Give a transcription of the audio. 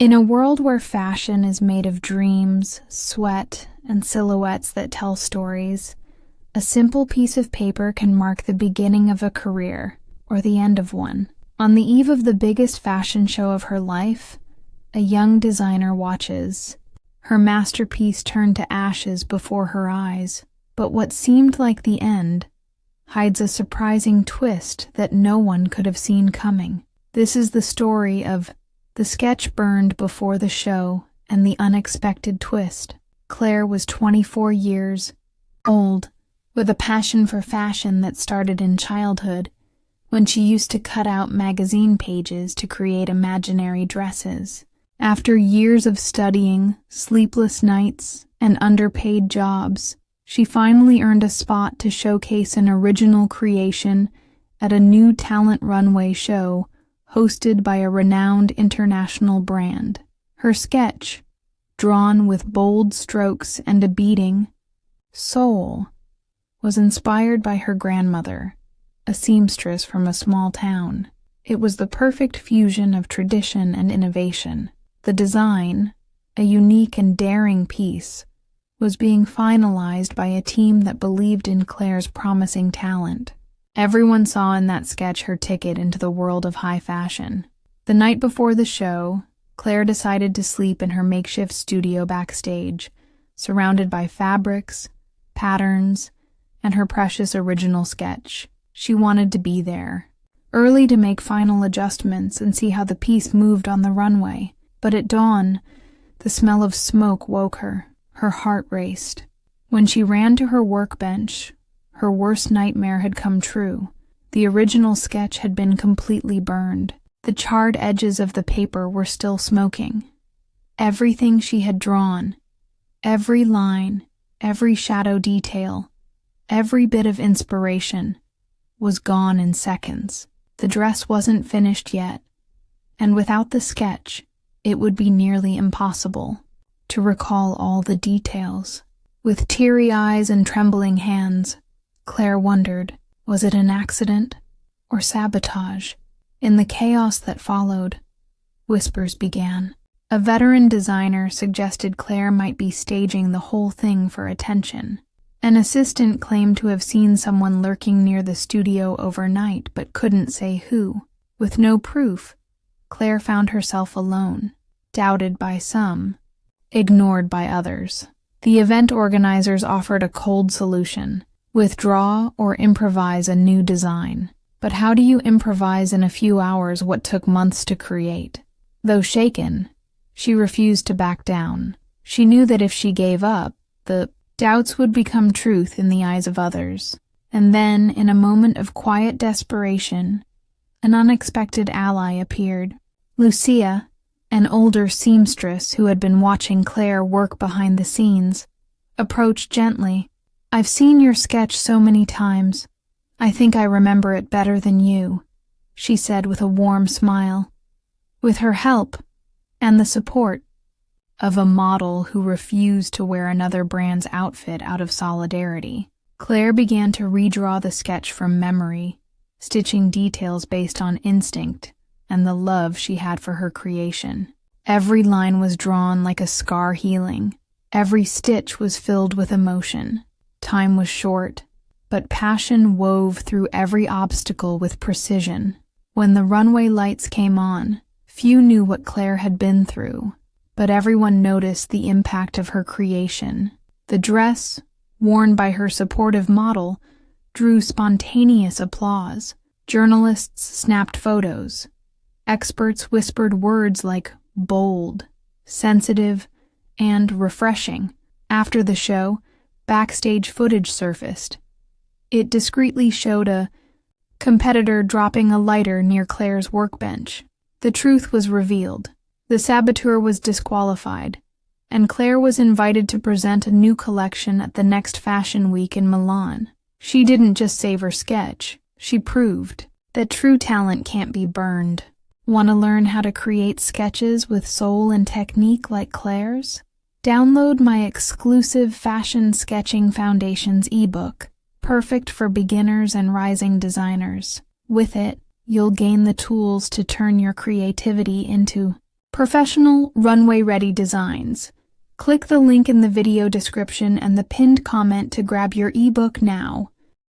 In a world where fashion is made of dreams, sweat, and silhouettes that tell stories, a simple piece of paper can mark the beginning of a career or the end of one. On the eve of the biggest fashion show of her life, a young designer watches, her masterpiece turn to ashes before her eyes. But what seemed like the end hides a surprising twist that no one could have seen coming. This is the story of the sketch burned before the show and the unexpected twist. Claire was 24 years old, with a passion for fashion that started in childhood, when she used to cut out magazine pages to create imaginary dresses. After years of studying, sleepless nights, and underpaid jobs, she finally earned a spot to showcase an original creation at a new talent runway show hosted by a renowned international brand. Her sketch, drawn with bold strokes and a beating soul, was inspired by her grandmother, a seamstress from a small town. It was the perfect fusion of tradition and innovation. The design, a unique and daring piece, was being finalized by a team that believed in Claire's promising talent. Everyone saw in that sketch her ticket into the world of high fashion. The night before the show, Claire decided to sleep in her makeshift studio backstage, surrounded by fabrics, patterns, and her precious original sketch. She wanted to be there, early to make final adjustments and see how the piece moved on the runway. But at dawn, the smell of smoke woke her. Her heart raced. When she ran to her workbench, her worst nightmare had come true. The original sketch had been completely burned. The charred edges of the paper were still smoking. Everything she had drawn, every line, every shadow detail, every bit of inspiration, was gone in seconds. The dress wasn't finished yet, and without the sketch, it would be nearly impossible to recall all the details. With teary eyes and trembling hands, Claire wondered, was it an accident or sabotage? In the chaos that followed, whispers began. A veteran designer suggested Claire might be staging the whole thing for attention. An assistant claimed to have seen someone lurking near the studio overnight but couldn't say who. With no proof, Claire found herself alone, doubted by some, ignored by others. The event organizers offered a cold solution: withdraw or improvise a new design. But how do you improvise in a few hours what took months to create? Though shaken, she refused to back down. She knew that if she gave up, the doubts would become truth in the eyes of others. And then, in a moment of quiet desperation, an unexpected ally appeared. Lucia, an older seamstress who had been watching Claire work behind the scenes, approached gently. "I've seen your sketch so many times. I think I remember it better than you," she said with a warm smile. With her help, and the support of a model who refused to wear another brand's outfit out of solidarity, Claire began to redraw the sketch from memory, stitching details based on instinct and the love she had for her creation. Every line was drawn like a scar healing. Every stitch was filled with emotion. Time was short, but passion wove through every obstacle with precision. When the runway lights came on, few knew what Claire had been through, but everyone noticed the impact of her creation. The dress, worn by her supportive model, drew spontaneous applause. Journalists snapped photos. Experts whispered words like bold, sensitive, and refreshing. After the show, backstage footage surfaced. It discreetly showed a competitor dropping a lighter near Claire's workbench. The truth was revealed. The saboteur was disqualified, and Claire was invited to present a new collection at the next Fashion Week in Milan. She didn't just save her sketch, she proved that true talent can't be burned. Want to learn how to create sketches with soul and technique like Claire's? Download my exclusive Fashion Sketching Foundations ebook, perfect for beginners and rising designers. With it, you'll gain the tools to turn your creativity into Professional, runway-ready designs. Click the link in the video description and the pinned comment to grab your ebook now.